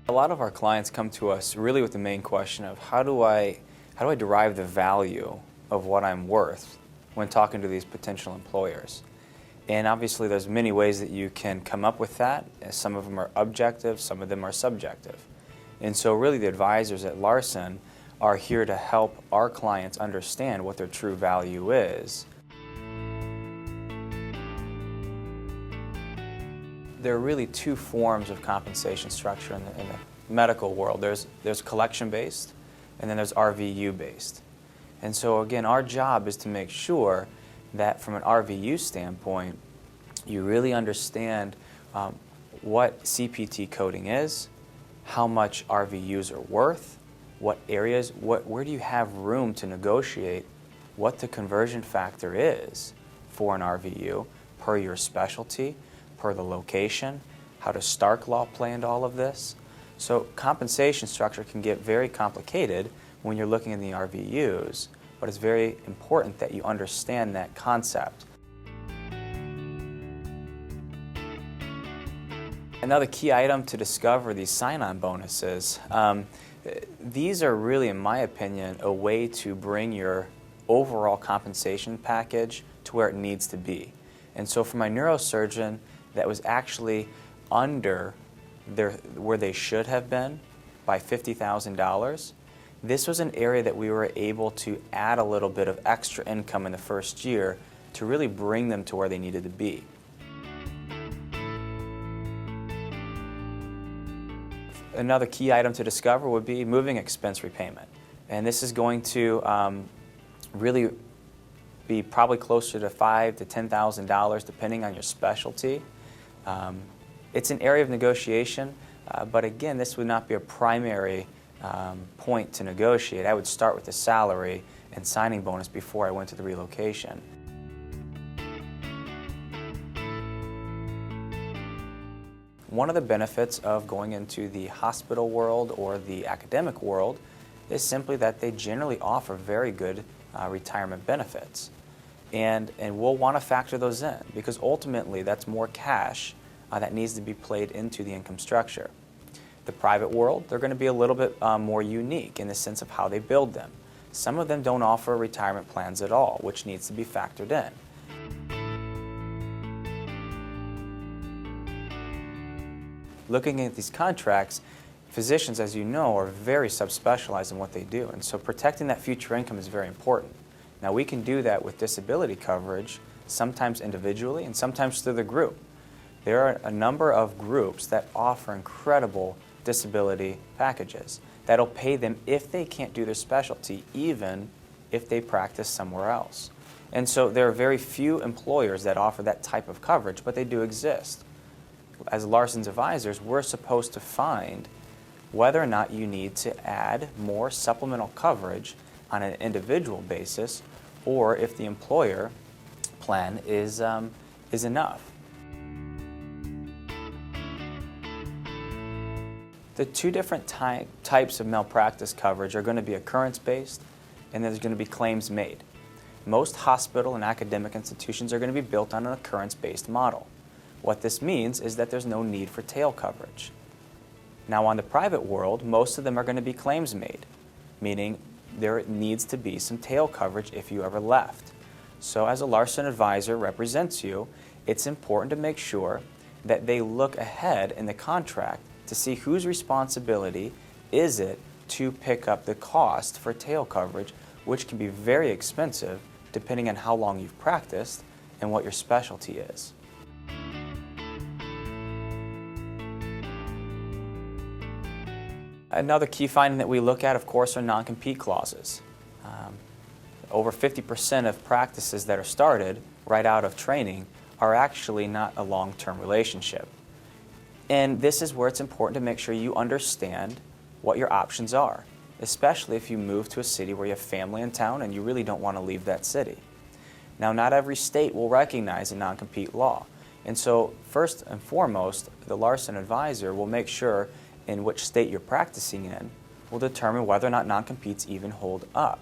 A lot of our clients come to us really with the main question of how do I derive the value of what I'm worth when talking to these potential employers? And obviously there's many ways that you can come up with that. Some of them are objective, some of them are subjective. And so really the advisors at Larson are here to help our clients understand what their true value is. There are really two forms of compensation structure in the medical world. There's collection-based, and then there's RVU-based. And so again, our job is to make sure that from an RVU standpoint, you really understand what CPT coding is, how much RVUs are worth, what areas, where do you have room to negotiate what the conversion factor is for an RVU per your specialty, per the location, how does Stark law play into all of this? So compensation structure can get very complicated when you're looking at the RVUs, but it's very important that you understand that concept. Another key item to discover these sign-on bonuses, these are really, in my opinion, a way to bring your overall compensation package to where it needs to be. And so for my neurosurgeon that was actually under where they should have been by $50,000, this was an area that we were able to add a little bit of extra income in the first year to really bring them to where they needed to be. Another key item to discover would be moving expense repayment. And this is going to really be probably closer to $5,000 to $10,000 depending on your specialty. It's an area of negotiation, but again, this would not be a primary point to negotiate. I would start with the salary and signing bonus before I went to the relocation. One of the benefits of going into the hospital world or the academic world is simply that they generally offer very good retirement benefits. And we'll want to factor those in because ultimately that's more cash that needs to be played into the income structure. The private world, they're going to be a little bit more unique in the sense of how they build them. Some of them don't offer retirement plans at all, which needs to be factored in. Looking at these contracts, physicians, as you know, are very subspecialized in what they do, and so protecting that future income is very important. Now we can do that with disability coverage, sometimes individually and sometimes through the group. There are a number of groups that offer incredible disability packages that'll pay them if they can't do their specialty, even if they practice somewhere else. And so there are very few employers that offer that type of coverage, but they do exist. As Larson's advisors, we're supposed to find whether or not you need to add more supplemental coverage on an individual basis, or if the employer plan is enough. The two different types of malpractice coverage are going to be occurrence-based, and there's going to be claims made. Most hospital and academic institutions are going to be built on an occurrence-based model. What this means is that there's no need for tail coverage. Now on the private world, most of them are going to be claims made, meaning there needs to be some tail coverage if you ever left. So as a Larson advisor represents you, it's important to make sure that they look ahead in the contract to see whose responsibility is it to pick up the cost for tail coverage, which can be very expensive depending on how long you've practiced and what your specialty is. Another key finding that we look at, of course, are non-compete clauses. Over 50% of practices that are started right out of training are actually not a long-term relationship. And this is where it's important to make sure you understand what your options are, especially if you move to a city where you have family in town and you really don't want to leave that city. Now, not every state will recognize a non-compete law. And so, first and foremost, the Larson advisor will make sure in which state you're practicing in will determine whether or not non-competes even hold up.